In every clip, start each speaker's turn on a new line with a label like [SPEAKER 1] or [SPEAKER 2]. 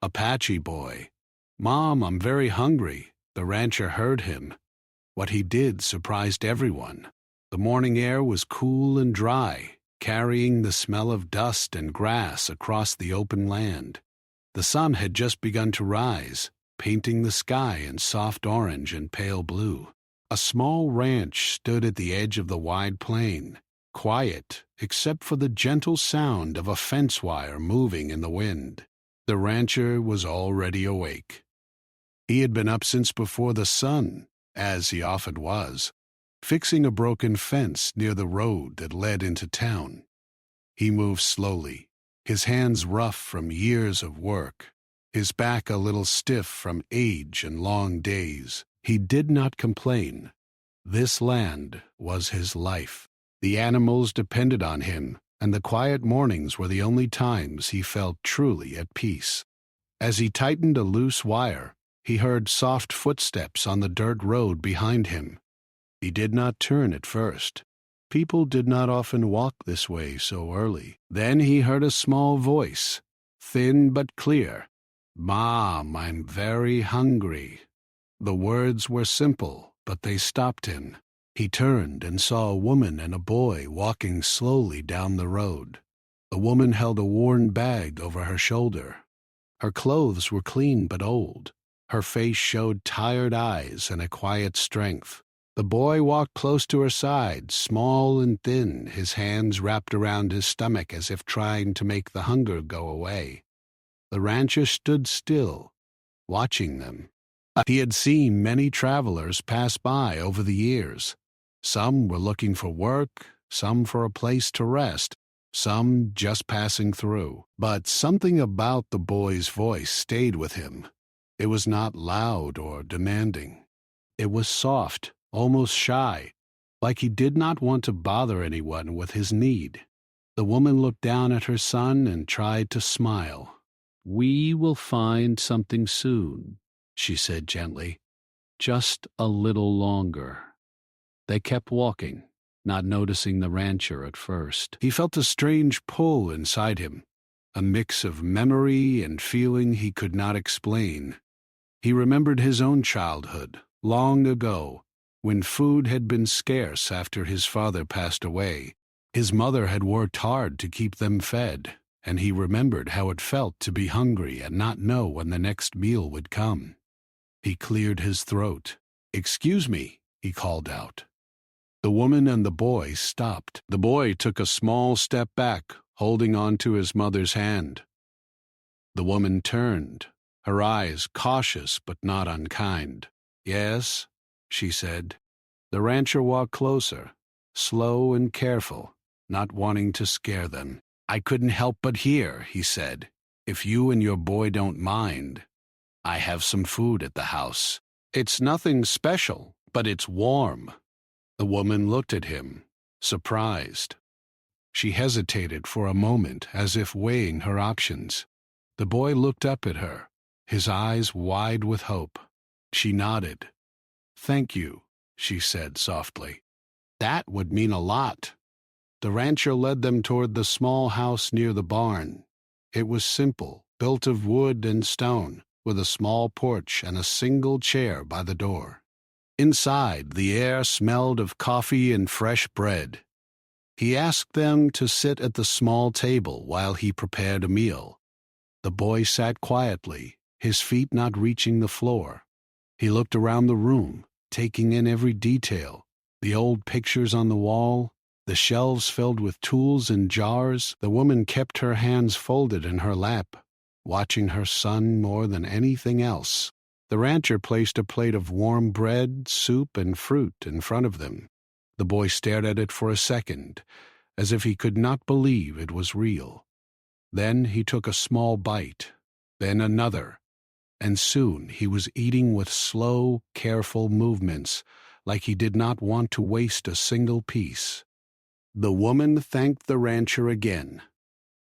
[SPEAKER 1] Apache boy. Mom, I'm very hungry. The rancher heard him. What he did surprised everyone. The morning air was cool and dry, carrying the smell of dust and grass across the open land. The sun had just begun to rise, painting the sky in soft orange and pale blue. A small ranch stood at the edge of the wide plain, quiet except for the gentle sound of a fence wire moving in the wind. The rancher was already awake. He had been up since before the sun, as he often was, fixing a broken fence near the road that led into town. He moved slowly, his hands rough from years of work, his back a little stiff from age and long days. He did not complain. This land was his life. The animals depended on him, and the quiet mornings were the only times he felt truly at peace. As he tightened a loose wire, he heard soft footsteps on the dirt road behind him. He did not turn at first. People did not often walk this way so early. Then he heard a small voice, thin but clear. "Mom, I'm very hungry." The words were simple, but they stopped him. He turned and saw a woman and a boy walking slowly down the road. The woman held a worn bag over her shoulder. Her clothes were clean but old. Her face showed tired eyes and a quiet strength. The boy walked close to her side, small and thin, his hands wrapped around his stomach as if trying to make the hunger go away. The rancher stood still, watching them. He had seen many travelers pass by over the years. Some were looking for work, some for a place to rest, some just passing through. But something about the boy's voice stayed with him. It was not loud or demanding. It was soft, almost shy, like he did not want to bother anyone with his need. The woman looked down at her son and tried to smile. "We will find something soon," she said gently. "Just a little longer." They kept walking, not noticing the rancher at first. He felt a strange pull inside him, a mix of memory and feeling he could not explain. He remembered his own childhood, long ago, when food had been scarce after his father passed away. His mother had worked hard to keep them fed, and he remembered how it felt to be hungry and not know when the next meal would come. He cleared his throat. "Excuse me," he called out. The woman and the boy stopped. The boy took a small step back, holding on to his mother's hand. The woman turned, her eyes cautious but not unkind. "Yes," she said. The rancher walked closer, slow and careful, not wanting to scare them. "I couldn't help but hear," he said. "If you and your boy don't mind, I have some food at the house. It's nothing special, but it's warm." The woman looked at him, surprised. She hesitated for a moment as if weighing her options. The boy looked up at her, his eyes wide with hope. She nodded. "Thank you," she said softly. "That would mean a lot." The rancher led them toward the small house near the barn. It was simple, built of wood and stone, with a small porch and a single chair by the door. Inside, the air smelled of coffee and fresh bread. He asked them to sit at the small table while he prepared a meal. The boy sat quietly, his feet not reaching the floor. He looked around the room, taking in every detail, the old pictures on the wall, the shelves filled with tools and jars. The woman kept her hands folded in her lap, watching her son more than anything else. The rancher placed a plate of warm bread, soup, and fruit in front of them. The boy stared at it for a second, as if he could not believe it was real. Then he took a small bite, then another, and soon he was eating with slow, careful movements, like he did not want to waste a single piece. The woman thanked the rancher again.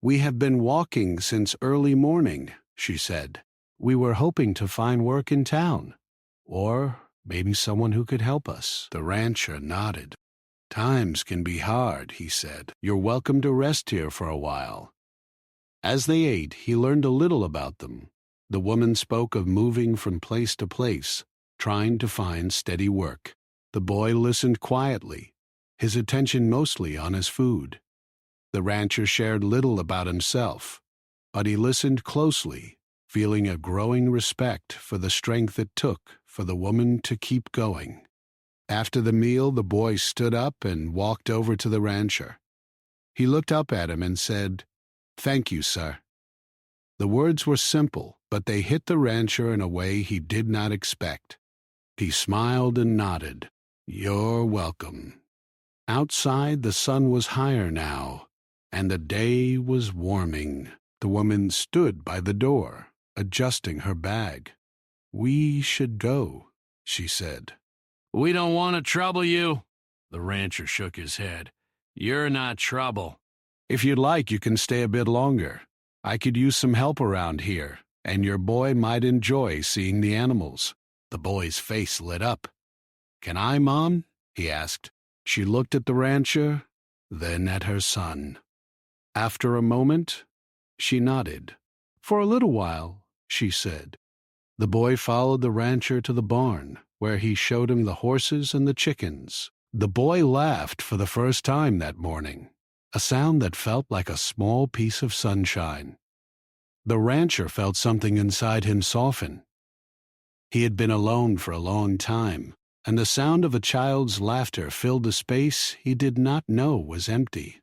[SPEAKER 1] "We have been walking since early morning," she said. "We were hoping to find work in town, or maybe someone who could help us." The rancher nodded. "Times can be hard," he said. "You're welcome to rest here for a while." As they ate, he learned a little about them. The woman spoke of moving from place to place, trying to find steady work. The boy listened quietly, his attention mostly on his food. The rancher shared little about himself, but he listened closely, feeling a growing respect for the strength it took for the woman to keep going. After the meal, the boy stood up and walked over to the rancher. He looked up at him and said, "Thank you, sir." The words were simple, but they hit the rancher in a way he did not expect. He smiled and nodded. "You're welcome." Outside, the sun was higher now, and the day was warming. The woman stood by the door, adjusting her bag. "We should go," she said.
[SPEAKER 2] "We don't want to trouble you." The rancher shook his head. "You're not trouble."
[SPEAKER 1] "If you'd like, you can stay a bit longer. I could use some help around here, and your boy might enjoy seeing the animals." The boy's face lit up. "Can I, Mom?" he asked. She looked at the rancher, then at her son. After a moment, she nodded. "For a little while," she said. The boy followed the rancher to the barn, where he showed him the horses and the chickens. The boy laughed for the first time that morning, a sound that felt like a small piece of sunshine. The rancher felt something inside him soften. He had been alone for a long time, and the sound of a child's laughter filled a space he did not know was empty.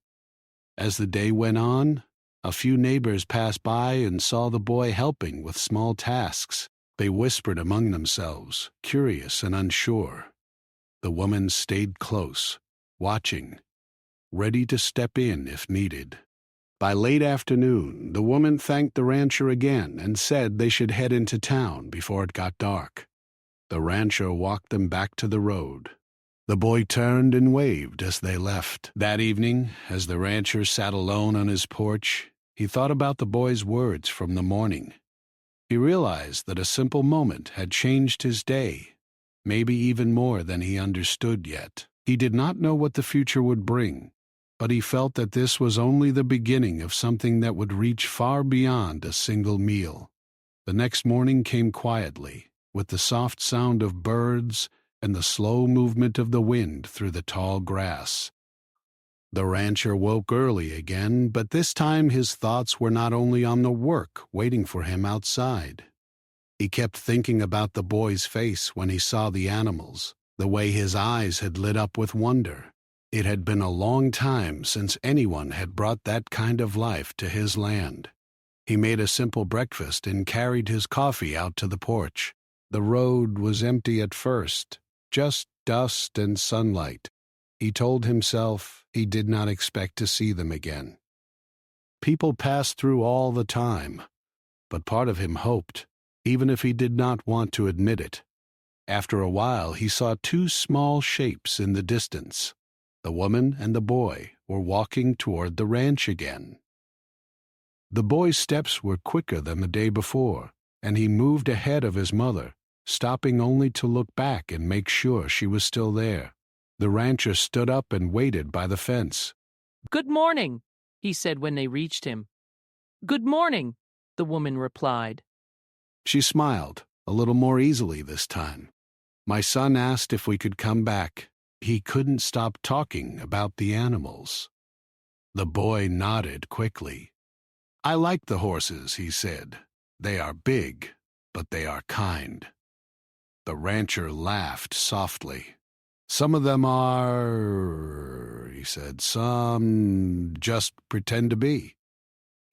[SPEAKER 1] As the day went on, a few neighbors passed by and saw the boy helping with small tasks. They whispered among themselves, curious and unsure. The woman stayed close, watching, ready to step in if needed. By late afternoon, the woman thanked the rancher again and said they should head into town before it got dark. The rancher walked them back to the road. The boy turned and waved as they left. That evening, as the rancher sat alone on his porch, he thought about the boy's words from the morning. He realized that a simple moment had changed his day, maybe even more than he understood yet. He did not know what the future would bring, but he felt that this was only the beginning of something that would reach far beyond a single meal. The next morning came quietly, with the soft sound of birds and the slow movement of the wind through the tall grass. The rancher woke early again, but this time his thoughts were not only on the work waiting for him outside. He kept thinking about the boy's face when he saw the animals, the way his eyes had lit up with wonder. It had been a long time since anyone had brought that kind of life to his land. He made a simple breakfast and carried his coffee out to the porch. The road was empty at first, just dust and sunlight. He told himself he did not expect to see them again. People passed through all the time, but part of him hoped, even if he did not want to admit it. After a while, he saw two small shapes in the distance. The woman and the boy were walking toward the ranch again. The boy's steps were quicker than the day before, and he moved ahead of his mother, stopping only to look back and make sure she was still there. The rancher stood up and waited by the fence.
[SPEAKER 3] "Good morning," he said when they reached him. "Good morning," the woman replied.
[SPEAKER 1] She smiled, a little more easily this time. "My son asked if we could come back. He couldn't stop talking about the animals." The boy nodded quickly. "I like the horses," he said. "They are big, but they are kind." The rancher laughed softly. "Some of them are," he said, "some just pretend to be."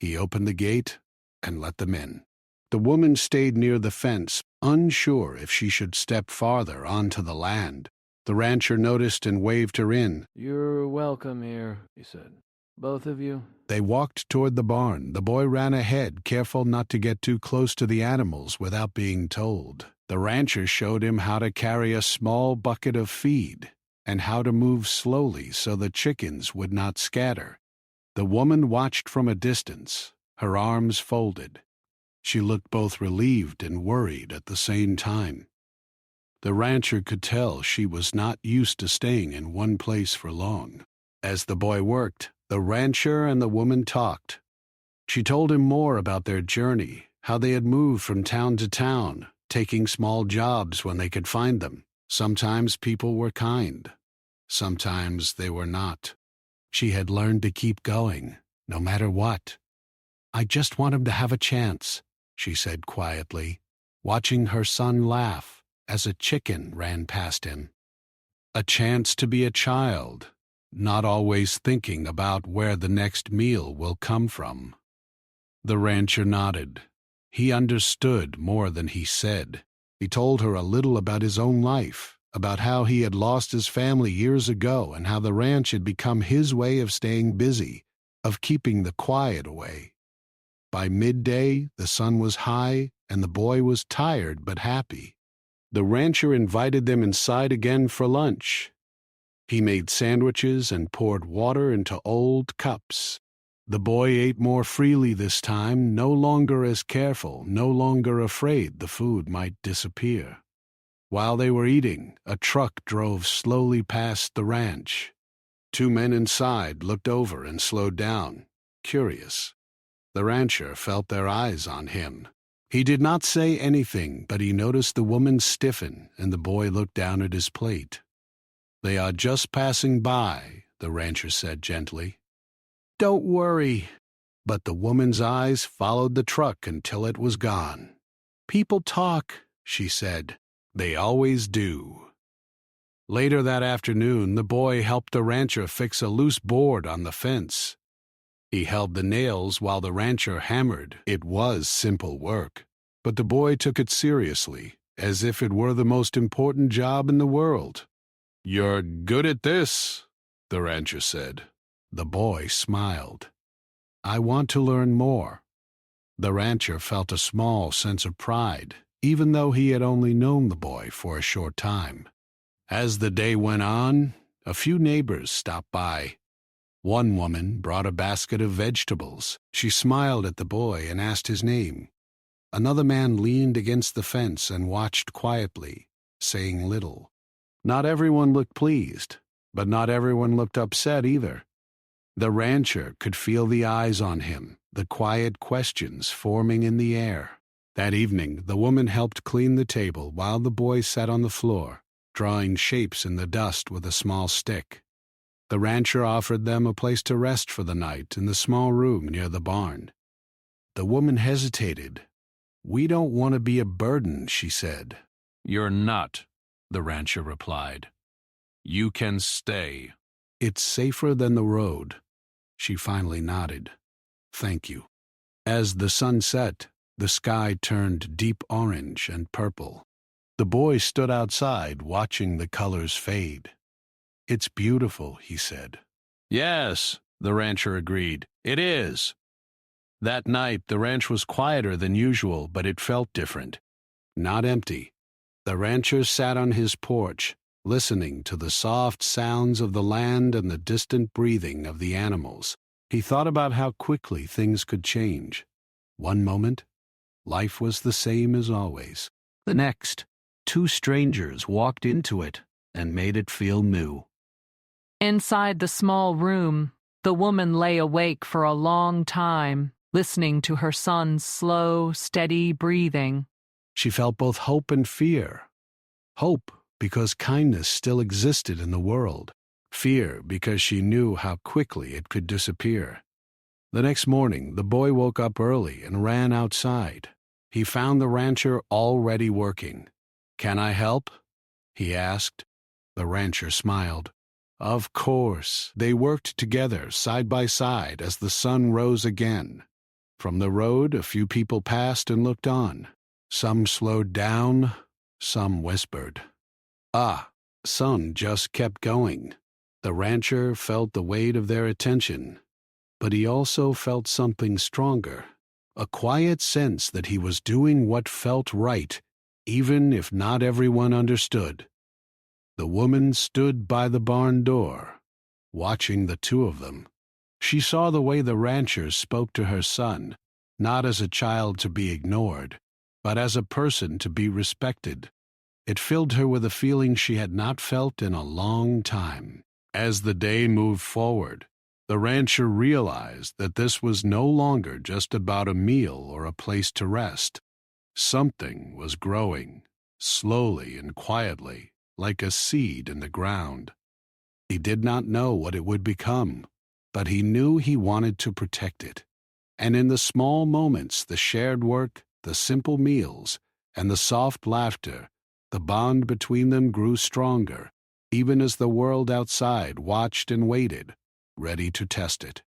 [SPEAKER 1] He opened the gate and let them in. The woman stayed near the fence, unsure if she should step farther onto the land. The rancher noticed and waved her in.
[SPEAKER 4] "You're welcome here," he said. "Both of you."
[SPEAKER 1] They walked toward the barn. The boy ran ahead, careful not to get too close to the animals without being told. The rancher showed him how to carry a small bucket of feed and how to move slowly so the chickens would not scatter. The woman watched from a distance, her arms folded. She looked both relieved and worried at the same time. The rancher could tell she was not used to staying in one place for long. As the boy worked, the rancher and the woman talked. She told him more about their journey, how they had moved from town to town, taking small jobs when they could find them. Sometimes people were kind. Sometimes they were not. She had learned to keep going, no matter what. "I just want him to have a chance," she said quietly, watching her son laugh as a chicken ran past him. A chance to be a child, not always thinking about where the next meal will come from. The rancher nodded. He understood more than he said. He told her a little about his own life, about how he had lost his family years ago and how the ranch had become his way of staying busy, of keeping the quiet away. By midday, the sun was high and the boy was tired but happy. The rancher invited them inside again for lunch. He made sandwiches and poured water into old cups. The boy ate more freely this time, no longer as careful, no longer afraid the food might disappear. While they were eating, a truck drove slowly past the ranch. Two men inside looked over and slowed down, curious. The rancher felt their eyes on him. He did not say anything, but he noticed the woman stiffen, and the boy looked down at his plate. "They are just passing by," the rancher said gently. "Don't worry." But the woman's eyes followed the truck until it was gone. "People talk," she said. "They always do." Later that afternoon, the boy helped the rancher fix a loose board on the fence. He held the nails while the rancher hammered. It was simple work, but the boy took it seriously, as if it were the most important job in the world. "You're good at this," the rancher said. The boy smiled. "I want to learn more." The rancher felt a small sense of pride, even though he had only known the boy for a short time. As the day went on, a few neighbors stopped by. One woman brought a basket of vegetables. She smiled at the boy and asked his name. Another man leaned against the fence and watched quietly, saying little. Not everyone looked pleased, but not everyone looked upset either. The rancher could feel the eyes on him, the quiet questions forming in the air. That evening, the woman helped clean the table while the boy sat on the floor, drawing shapes in the dust with a small stick. The rancher offered them a place to rest for the night in the small room near the barn. The woman hesitated. "We don't want to be a burden," she said.
[SPEAKER 2] "You're not," the rancher replied. "You can stay."
[SPEAKER 1] "It's safer than the road." She finally nodded. "Thank you." As the sun set, the sky turned deep orange and purple. The boy stood outside watching the colors fade. "It's beautiful," he said.
[SPEAKER 2] "Yes," the rancher agreed. "It is." That night, the ranch was quieter than usual, but it felt different. Not empty. The rancher sat on his porch, listening to the soft sounds of the land and the distant breathing of the animals. He thought about how quickly things could change. One moment, life was the same as always. The next, two strangers walked into it and made it feel new.
[SPEAKER 3] Inside the small room, the woman lay awake for a long time, listening to her son's slow, steady breathing.
[SPEAKER 1] She felt both hope and fear. Hope because kindness still existed in the world. Fear because she knew how quickly it could disappear. The next morning, the boy woke up early and ran outside. He found the rancher already working. "Can I help?" he asked. The rancher smiled. Of course. They worked together, side by side, as the sun rose again. From the road, a few people passed and looked on. Some slowed down, some whispered. Some just kept going. The rancher felt the weight of their attention, but he also felt something stronger, a quiet sense that he was doing what felt right, even if not everyone understood. The woman stood by the barn door, watching the two of them. She saw the way the rancher spoke to her son, not as a child to be ignored, but as a person to be respected. It filled her with a feeling she had not felt in a long time. As the day moved forward,
[SPEAKER 2] The rancher realized that this was no longer just about a meal or a place to rest. Something was growing, slowly and quietly, like a seed in the ground. He did not know what it would become, but he knew he wanted to protect it. And in the small moments, the shared work, the simple meals, and the soft laughter, the bond between them grew stronger, even as the world outside watched and waited, ready to test it.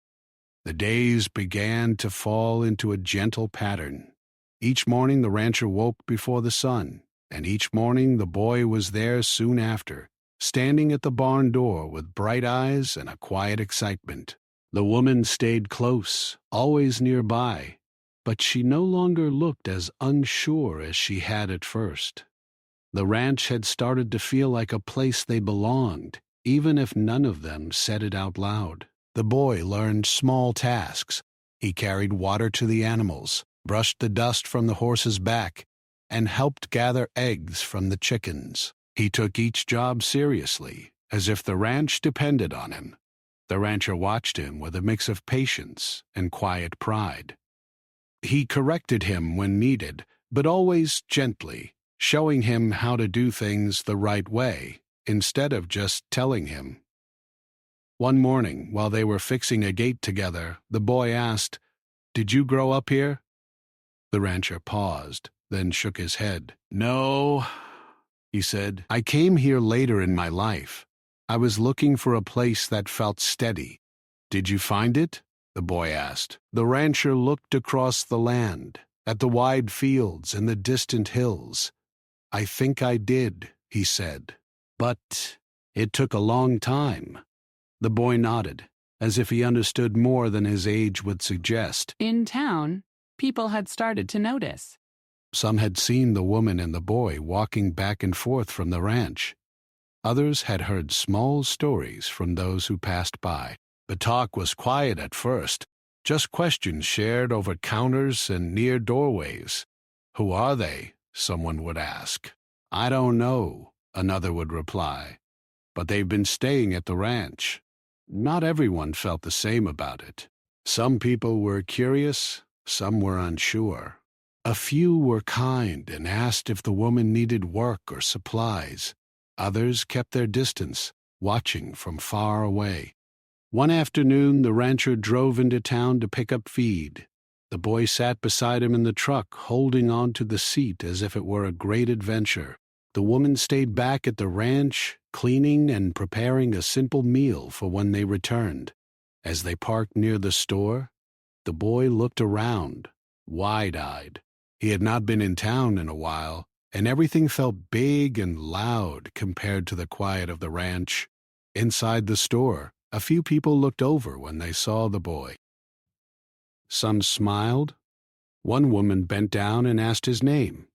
[SPEAKER 2] The days began to fall into a gentle pattern. Each morning the rancher woke before the sun, and each morning the boy was there soon after, standing at the barn door with bright eyes and a quiet excitement. The woman stayed close, always nearby, but she no longer looked as unsure as she had at first. The ranch had started to feel like a place they belonged, even if none of them said it out loud. The boy learned small tasks. He carried water to the animals, brushed the dust from the horse's back, and helped gather eggs from the chickens. He took each job seriously, as if the ranch depended on him. The rancher watched him with a mix of patience and quiet pride. He corrected him when needed, but always gently, showing him how to do things the right way, instead of just telling him. One morning, while they were fixing a gate together, the boy asked, "Did you grow up here?" The rancher paused, then shook his head. "No," he said. "I came here later in my life. I was looking for a place that felt steady." "Did you find it?" the boy asked. The rancher looked across the land, at the wide fields and the distant hills. "I think I did," he said. "But it took a long time." The boy nodded, as if he understood more than his age would suggest.
[SPEAKER 5] In town, people had started to notice.
[SPEAKER 2] Some had seen the woman and the boy walking back and forth from the ranch. Others had heard small stories from those who passed by. The talk was quiet at first, just questions shared over counters and near doorways. "Who are they?" someone would ask. "I don't know," another would reply. "But they've been staying at the ranch." Not everyone felt the same about it. Some people were curious, some were unsure. A few were kind and asked if the woman needed work or supplies. Others kept their distance, watching from far away. One afternoon, the rancher drove into town to pick up feed. The boy sat beside him in the truck, holding on to the seat as if it were a great adventure. The woman stayed back at the ranch, cleaning and preparing a simple meal for when they returned. As they parked near the store, the boy looked around, wide-eyed. He had not been in town in a while, and everything felt big and loud compared to the quiet of the ranch. Inside the store, a few people looked over when they saw the boy. Some smiled. One woman bent down and asked his name.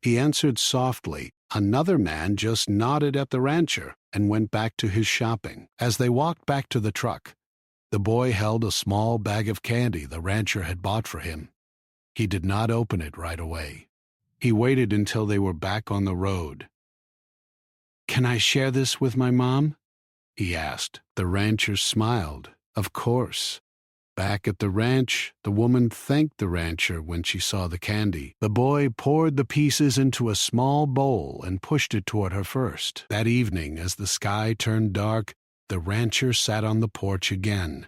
[SPEAKER 2] He answered softly. Another man just nodded at the rancher and went back to his shopping. As they walked back to the truck, the boy held a small bag of candy the rancher had bought for him. He did not open it right away. He waited until they were back on the road. "Can I share this with my mom?" he asked. The rancher smiled. "Of course." Back at the ranch, the woman thanked the rancher when she saw the candy. The boy poured the pieces into a small bowl and pushed it toward her first. That evening, as the sky turned dark, the rancher sat on the porch again.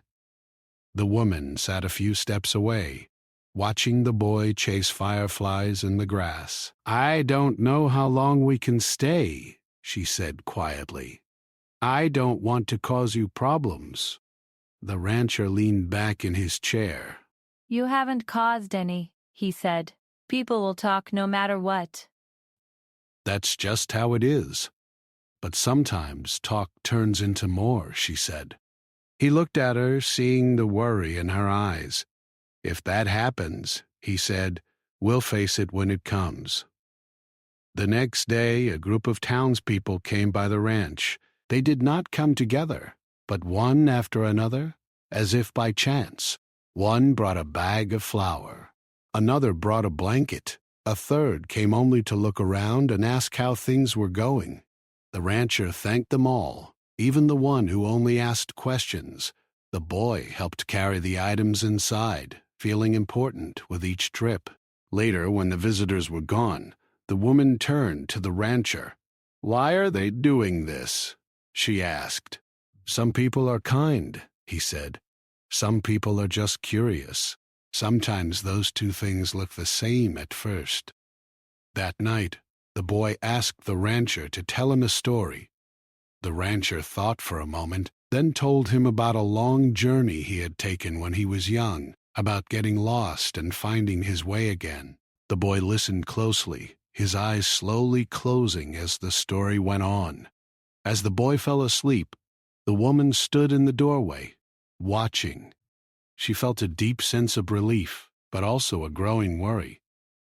[SPEAKER 2] The woman sat a few steps away, watching the boy chase fireflies in the grass. "I don't know how long we can stay," she said quietly. "I don't want to cause you problems." The rancher leaned back in his chair.
[SPEAKER 6] "You haven't caused any," he said. "People will talk no matter what."
[SPEAKER 2] "That's just how it is. But sometimes talk turns into more," she said. He looked at her, seeing the worry in her eyes. "If that happens," he said, "we'll face it when it comes." The next day, a group of townspeople came by the ranch. They did not come together, but one after another, as if by chance. One brought a bag of flour. Another brought a blanket. A third came only to look around and ask how things were going. The rancher thanked them all, even the one who only asked questions,
[SPEAKER 1] The boy helped carry the items inside, feeling important with each trip. Later, when the visitors were gone, the woman turned to the rancher. "Why are they doing this?" she asked. "Some people are kind," he said. "Some people are just curious. Sometimes those two things look the same at first." That night, the boy asked the rancher to tell him a story. The rancher thought for a moment, then told him about a long journey he had taken when he was young, about getting lost and finding his way again. The boy listened closely, his eyes slowly closing as the story went on. As the boy fell asleep, the woman stood in the doorway, watching. She felt a deep sense of relief, but also a growing worry.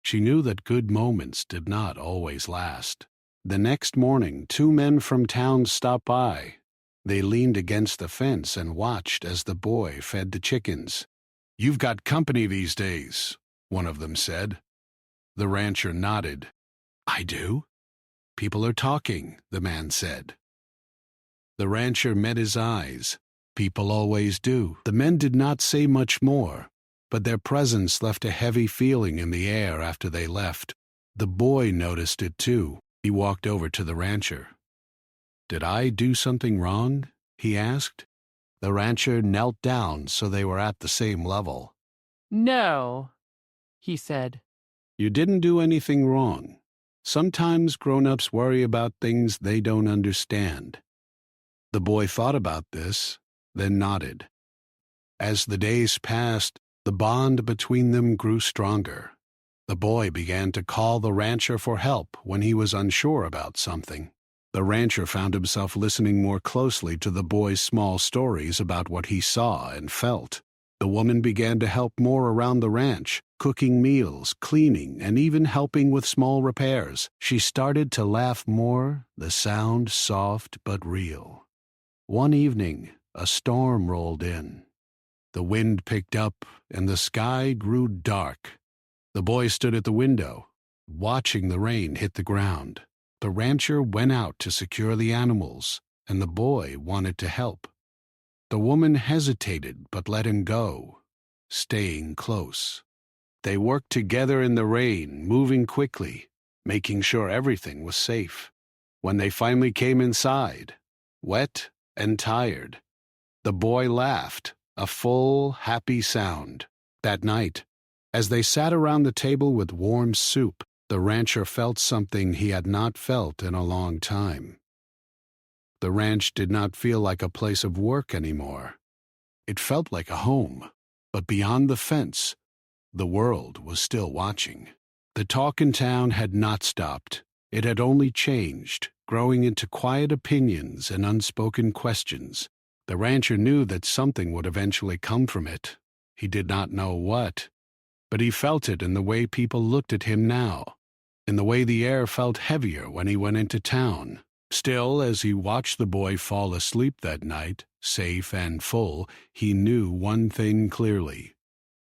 [SPEAKER 1] She knew that good moments did not always last. The next morning, two men from town stopped by. They leaned against the fence and watched as the boy fed the chickens. "You've got company these days," one of them said. The rancher nodded. "I do." "People are talking," the man said. The rancher met his eyes. People always do. The men did not say much more, but their presence left a heavy feeling in the air after they left. The boy noticed it too. He walked over to the rancher. "Did I do something wrong?" he asked. The rancher knelt down so they were at the same level.
[SPEAKER 3] "No," he said.
[SPEAKER 1] "You didn't do anything wrong. Sometimes grown-ups worry about things they don't understand." The boy thought about this, then nodded. As the days passed, the bond between them grew stronger. The boy began to call the rancher for help when he was unsure about something. The rancher found himself listening more closely to the boy's small stories about what he saw and felt. The woman began to help more around the ranch, cooking meals, cleaning, and even helping with small repairs. She started to laugh more, the sound soft but real. One evening, a storm rolled in. The wind picked up, and the sky grew dark. The boy stood at the window, watching the rain hit the ground. The rancher went out to secure the animals, and the boy wanted to help. The woman hesitated but let him go, staying close. They worked together in the rain, moving quickly, making sure everything was safe. When they finally came inside, wet and tired, the boy laughed, a full, happy sound. That night, as they sat around the table with warm soup, the rancher felt something he had not felt in a long time. The ranch did not feel like a place of work anymore. It felt like a home, but beyond the fence, the world was still watching. The talk in town had not stopped. It had only changed, growing into quiet opinions and unspoken questions. The rancher knew that something would eventually come from it. He did not know what, but he felt it in the way people looked at him now, in the way the air felt heavier when he went into town. Still, as he watched the boy fall asleep that night, safe and full, he knew one thing clearly.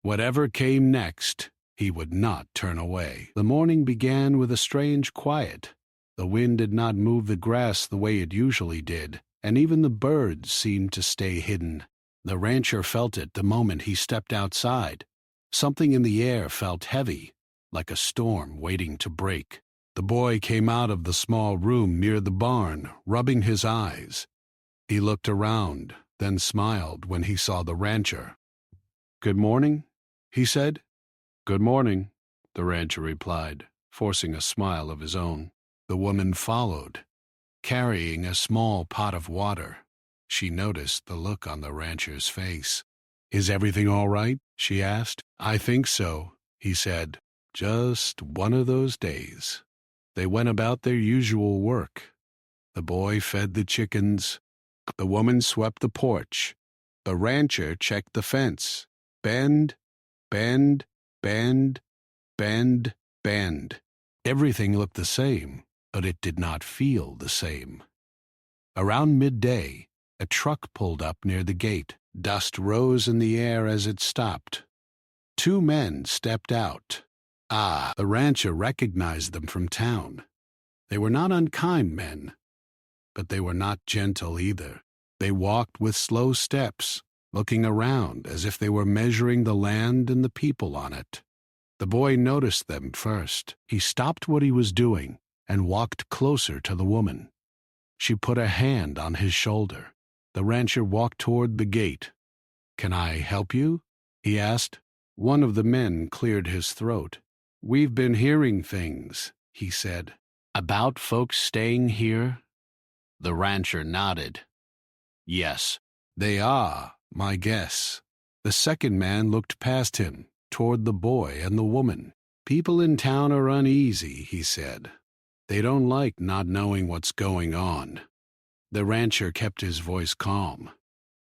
[SPEAKER 1] Whatever came next, he would not turn away. The morning began with a strange quiet. The wind did not move the grass the way it usually did, and even the birds seemed to stay hidden. The rancher felt it the moment he stepped outside. Something in the air felt heavy, like a storm waiting to break. The boy came out of the small room near the barn, rubbing his eyes. He looked around, then smiled when he saw the rancher. "Good morning," he said. "Good morning," the rancher replied, forcing a smile of his own. The woman followed, carrying a small pot of water. She noticed the look on the rancher's face. "Is everything all right?" she asked. "I think so," he said. "Just one of those days." They went about their usual work. The boy fed the chickens. The woman swept the porch. The rancher checked the fence. Bend, bend, bend, bend, bend. Everything looked the same, but it did not feel the same. Around midday, a truck pulled up near the gate. Dust rose in the air as it stopped. Two men stepped out. The rancher recognized them from town. They were not unkind men, but they were not gentle either. They walked with slow steps, looking around as if they were measuring the land and the people on it. The boy noticed them first. He stopped what he was doing and walked closer to the woman. She put a hand on his shoulder. The rancher walked toward the gate. "Can I help you?" he asked. One of the men cleared his throat. "We've been hearing things," he said. "About folks staying here?" The rancher nodded. "Yes, they are, my guess." The second man looked past him, toward the boy and the woman. "People in town are uneasy," he said. "They don't like not knowing what's going on." The rancher kept his voice calm.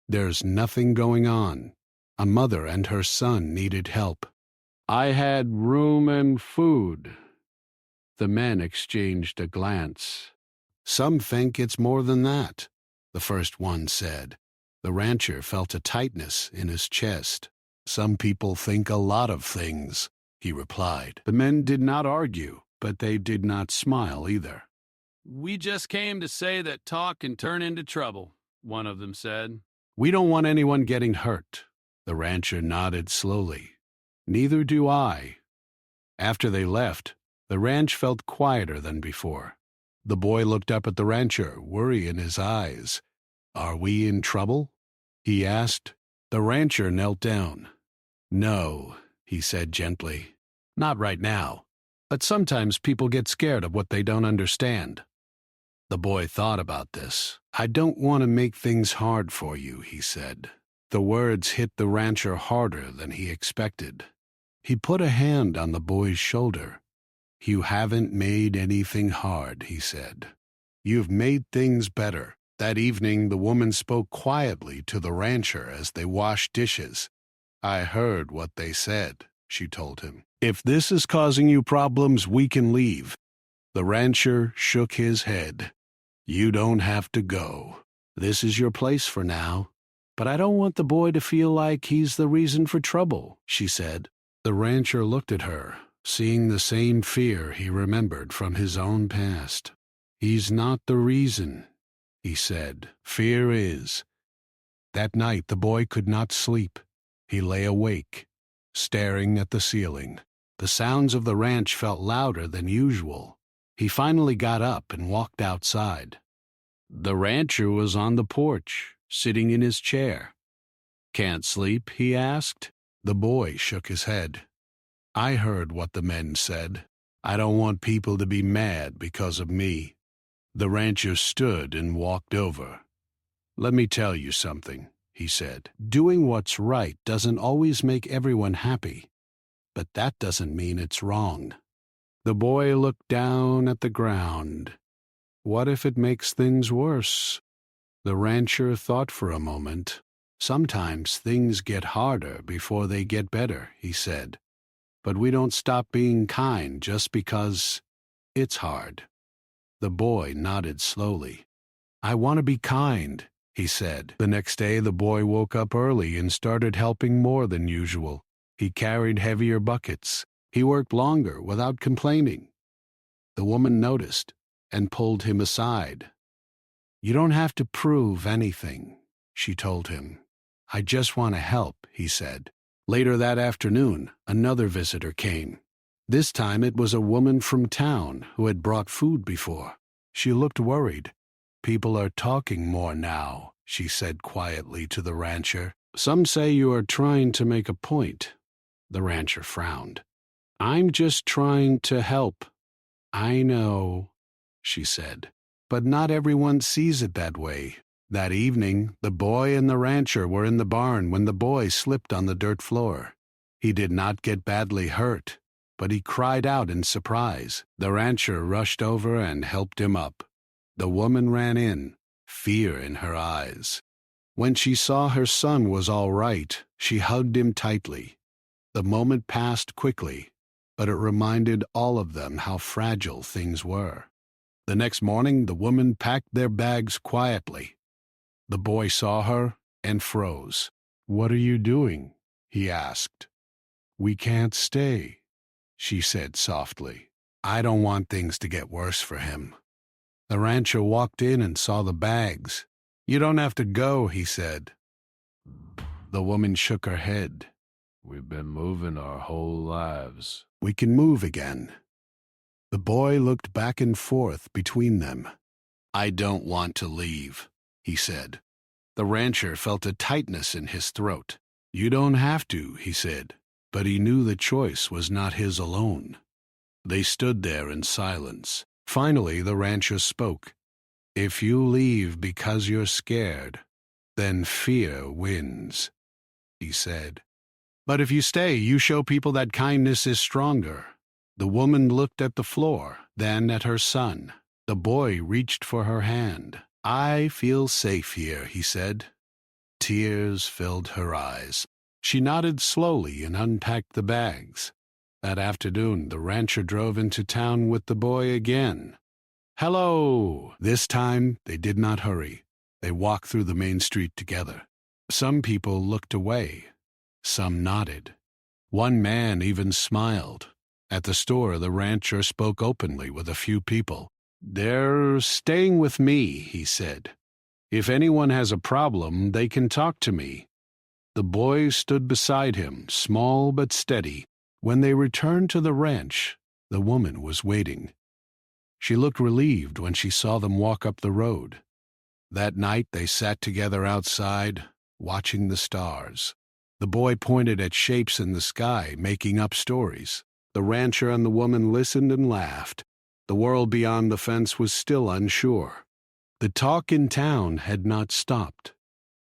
[SPEAKER 1] "There's nothing going on. A mother and her son needed help. I had room and food." The men exchanged a glance. "Some think it's more than that," the first one said. The rancher felt a tightness in his chest. "Some people think a lot of things," he replied. The men did not argue, but they did not smile either.
[SPEAKER 4] "We just came to say that talk can turn into trouble," one of them said.
[SPEAKER 1] "We don't want anyone getting hurt." The rancher nodded slowly. "Neither do I." After they left, the ranch felt quieter than before. The boy looked up at the rancher, worry in his eyes. "Are we in trouble?" he asked. The rancher knelt down. "No," he said gently. "Not right now. But sometimes people get scared of what they don't understand." The boy thought about this. "I don't want to make things hard for you," he said. The words hit the rancher harder than he expected. He put a hand on the boy's shoulder. "You haven't made anything hard," he said. "You've made things better." That evening, the woman spoke quietly to the rancher as they washed dishes. "I heard what they said," she told him. "If this is causing you problems, we can leave." The rancher shook his head. "You don't have to go. This is your place for now. But I don't want the boy to feel like he's the reason for trouble," she said. The rancher looked at her, seeing the same fear he remembered from his own past. "He's not the reason," he said. "Fear is." That night the boy could not sleep. He lay awake, staring at the ceiling. The sounds of the ranch felt louder than usual. He finally got up and walked outside. The rancher was on the porch, sitting in his chair. "Can't sleep?" he asked. The boy shook his head. "I heard what the men said. I don't want people to be mad because of me." The rancher stood and walked over. "Let me tell you something," he said. "Doing what's right doesn't always make everyone happy, but that doesn't mean it's wrong." The boy looked down at the ground. "What if it makes things worse?" The rancher thought for a moment. "Sometimes things get harder before they get better," he said. "But we don't stop being kind just because it's hard." The boy nodded slowly. "I want to be kind," he said. The next day the boy woke up early and started helping more than usual. He carried heavier buckets. He worked longer without complaining. The woman noticed and pulled him aside. "You don't have to prove anything," she told him. "I just want to help," he said. Later that afternoon, another visitor came. This time it was a woman from town who had brought food before. She looked worried. "People are talking more now," she said quietly to the rancher. "Some say you are trying to make a point." The rancher frowned. "I'm just trying to help." "I know," she said, "but not everyone sees it that way." That evening, the boy and the rancher were in the barn when the boy slipped on the dirt floor. He did not get badly hurt, but he cried out in surprise. The rancher rushed over and helped him up. The woman ran in, fear in her eyes. When she saw her son was all right, she hugged him tightly. The moment passed quickly, but it reminded all of them how fragile things were. The next morning, the woman packed their bags quietly. The boy saw her and froze. "What are you doing?" he asked. "We can't stay," she said softly. "I don't want things to get worse for him." The rancher walked in and saw the bags. "You don't have to go," he said.
[SPEAKER 2] The woman shook her head.
[SPEAKER 7] We've been moving our whole lives.
[SPEAKER 1] We can move again. The boy looked back and forth between them.
[SPEAKER 2] I don't want to leave, he said. The rancher felt a tightness in his throat.
[SPEAKER 1] You don't have to, he said, but he knew the choice was not his alone. They stood there in silence. Finally, the rancher spoke. If you leave because you're scared, then fear wins, he said. But if you stay, you show people that kindness is stronger. The woman looked at the floor, then at her son. The boy reached for her hand. I feel safe here, he said. Tears filled her eyes. She nodded slowly and unpacked the bags. That afternoon, the rancher drove into town with the boy again. Hello! This time, they did not hurry. They walked through the main street together. Some people looked away. Some nodded. One man even smiled. At the store, the rancher spoke openly with a few people. They're staying with me, he said. If anyone has a problem, they can talk to me. The boy stood beside him, small but steady. When they returned to the ranch, the woman was waiting. She looked relieved when she saw them walk up the road. That night they sat together outside, watching the stars. The boy pointed at shapes in the sky, making up stories. The rancher and the woman listened and laughed. The world beyond the fence was still unsure. The talk in town had not stopped,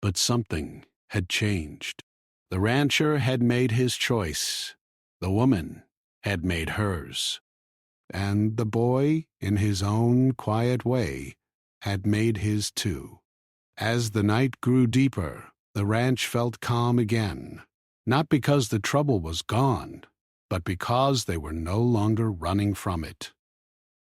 [SPEAKER 1] but something had changed. The rancher had made his choice. The woman had made hers. And the boy, in his own quiet way, had made his too. As the night grew deeper, the ranch felt calm again, not because the trouble was gone, but because they were no longer running from it.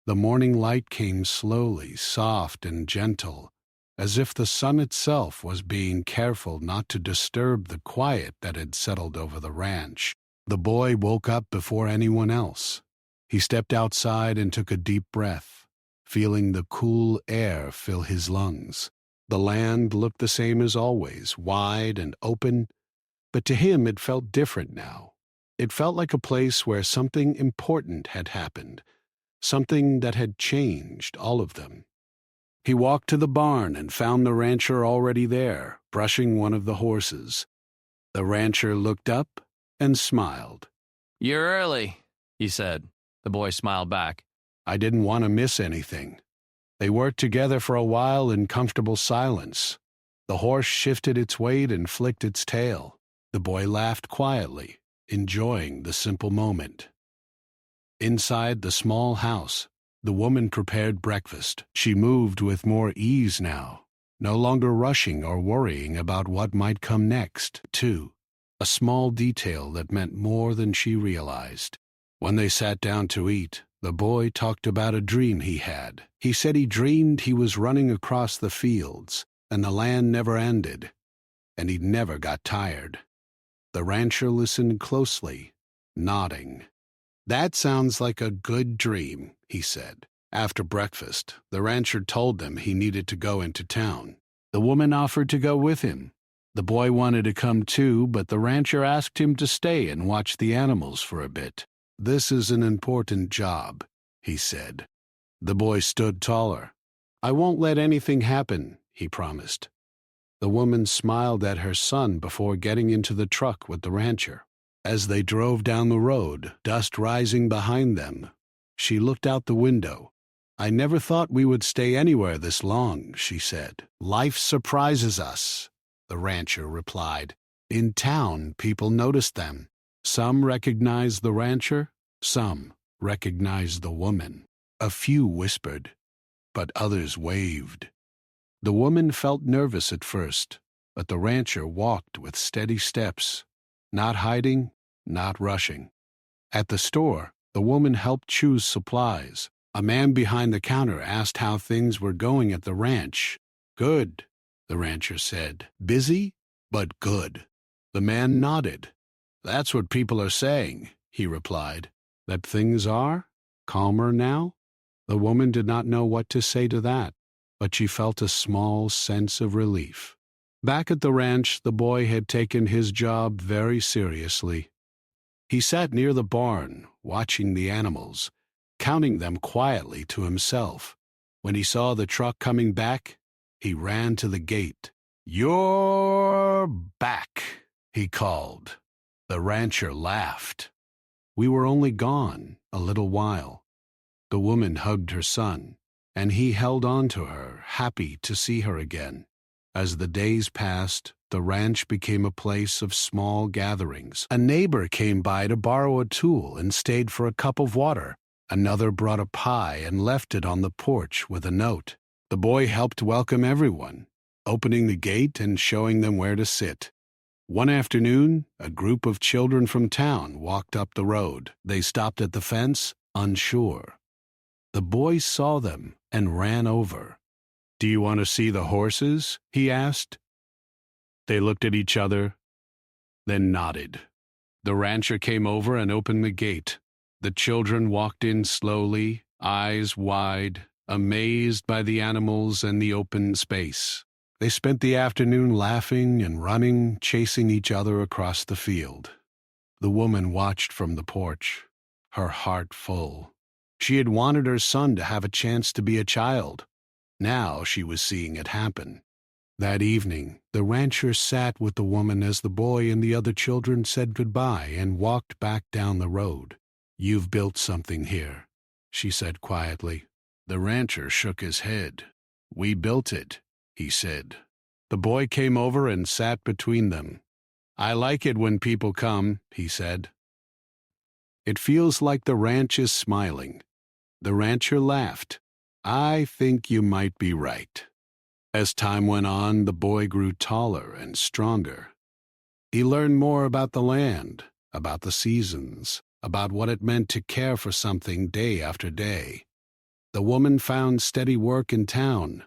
[SPEAKER 1] The morning light came slowly, soft and gentle, as if the sun itself was being careful not to disturb the quiet that had settled over the ranch. The boy woke up before anyone else. He stepped outside and took a deep breath, feeling the cool air fill his lungs. The land looked the same as always, wide and open, but to him it felt different now. It felt like a place where something important had happened, something that had changed all of them. He walked to the barn and found the rancher already there, brushing one of the horses. The rancher looked up and smiled.
[SPEAKER 4] You're early, he said. The boy smiled back.
[SPEAKER 1] I didn't want to miss anything. They worked together for a while in comfortable silence. The horse shifted its weight and flicked its tail. The boy laughed quietly, enjoying the simple moment. Inside the small house, the woman prepared breakfast. She moved with more ease now, no longer rushing or worrying about what might come next, too. A small detail that meant more than she realized. When they sat down to eat, the boy talked about a dream he had. He said he dreamed he was running across the fields, and the land never ended, and he never got tired. The rancher listened closely, nodding. That sounds like a good dream, he said. After breakfast, the rancher told them he needed to go into town. The woman offered to go with him. The boy wanted to come too, but the rancher asked him to stay and watch the animals for a bit. This is an important job, he said. The boy stood taller. I won't let anything happen, he promised. The woman smiled at her son before getting into the truck with the rancher. As they drove down the road, dust rising behind them, she looked out the window. I never thought we would stay anywhere this long, she said. Life surprises us, the rancher replied. In town, people noticed them. Some recognized the rancher, some recognized the woman. A few whispered, but others waved. The woman felt nervous at first, but the rancher walked with steady steps, not hiding, not rushing. At the store, the woman helped choose supplies. A man behind the counter asked how things were going at the ranch. Good, the rancher said. Busy, but good. The man nodded. That's what people are saying, he replied. That things are calmer now? The woman did not know what to say to that, but she felt a small sense of relief. Back at the ranch, the boy had taken his job very seriously. He sat near the barn, watching the animals, counting them quietly to himself. When he saw the truck coming back, he ran to the gate. "You're back," he called. The rancher laughed. "We were only gone a little while." The woman hugged her son, and he held on to her, happy to see her again. As the days passed, the ranch became a place of small gatherings. A neighbor came by to borrow a tool and stayed for a cup of water. Another brought a pie and left it on the porch with a note. The boy helped welcome everyone, opening the gate and showing them where to sit. One afternoon, a group of children from town walked up the road. They stopped at the fence, unsure. The boy saw them and ran over. "Do you want to see the horses?" he asked. They looked at each other, then nodded. The rancher came over and opened the gate. The children walked in slowly, eyes wide, amazed by the animals and the open space. They spent the afternoon laughing and running, chasing each other across the field. The woman watched from the porch, her heart full. She had wanted her son to have a chance to be a child. Now she was seeing it happen. That evening, the rancher sat with the woman as the boy and the other children said goodbye and walked back down the road. "You've built something here," she said quietly. The rancher shook his head. "We built it," he said. The boy came over and sat between them. "I like it when people come," he said. "It feels like the ranch is smiling." The rancher laughed. "I think you might be right." As time went on, the boy grew taller and stronger. He learned more about the land, about the seasons, about what it meant to care for something day after day. The woman found steady work in town,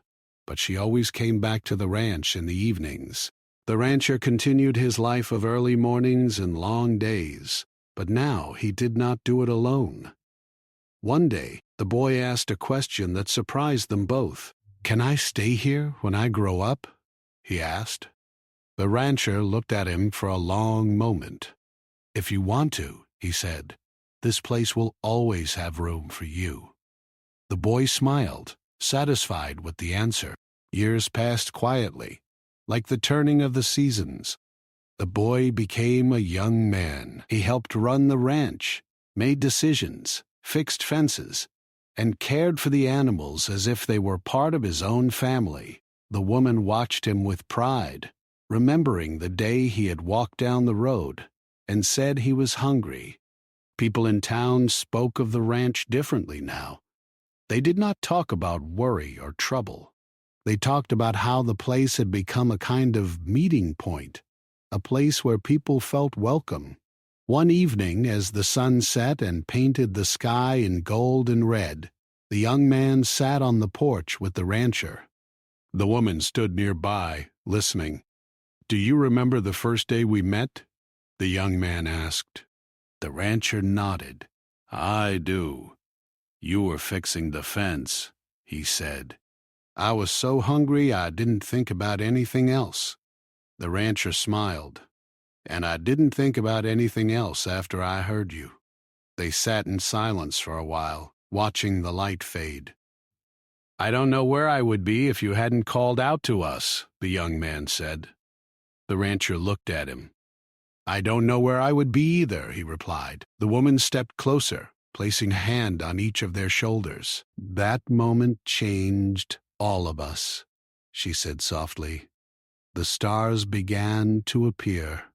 [SPEAKER 1] but she always came back to the ranch in the evenings. The rancher continued his life of early mornings and long days, but now he did not do it alone. One day, the boy asked a question that surprised them both. "Can I stay here when I grow up?" he asked. The rancher looked at him for a long moment. "If you want to," he said, "this place will always have room for you." The boy smiled, satisfied with the answer. Years passed quietly, like the turning of the seasons. The boy became a young man. He helped run the ranch, made decisions, fixed fences, and cared for the animals as if they were part of his own family. The woman watched him with pride, remembering the day he had walked down the road and said he was hungry. People in town spoke of the ranch differently now. They did not talk about worry or trouble. They talked about how the place had become a kind of meeting point, a place where people felt welcome. One evening, as the sun set and painted the sky in gold and red, the young man sat on the porch with the rancher. The woman stood nearby, listening. "Do you remember the first day we met?" the young man asked. The rancher nodded. "I do. You were fixing the fence," he said. "I was so hungry I didn't think about anything else." The rancher smiled. "And I didn't think about anything else after I heard you." They sat in silence for a while, watching the light fade. "I don't know where I would be if you hadn't called out to us," the young man said. The rancher looked at him. "I don't know where I would be either," he replied. The woman stepped closer, placing a hand on each of their shoulders. "That moment changed all of us," she said softly. The stars began to appear,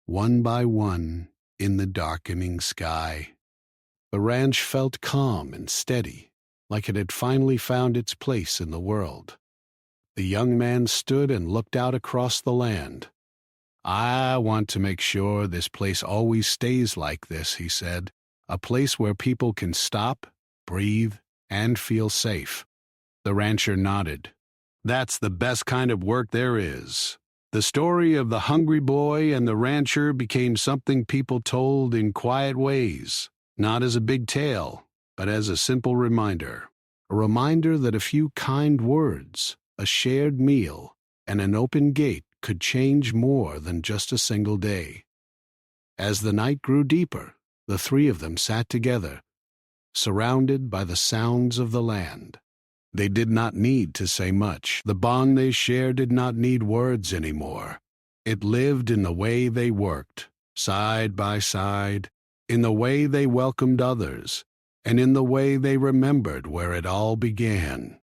[SPEAKER 1] one by one, in the darkening sky. The ranch felt calm and steady, like it had finally found its place in the world. The young man stood and looked out across the land. "I want to make sure this place always stays like this," he said, "a place where people can stop, breathe, and feel safe." The rancher nodded. "That's the best kind of work there is." The story of the hungry boy and the rancher became something people told in quiet ways, not as a big tale, but as a simple reminder. A reminder that a few kind words, a shared meal, and an open gate could change more than just a single day. As the night grew deeper, the three of them sat together, surrounded by the sounds of the land. They did not need to say much. The bond they shared did not need words anymore. It lived in the way they worked, side by side, in the way they welcomed others, and in the way they remembered where it all began.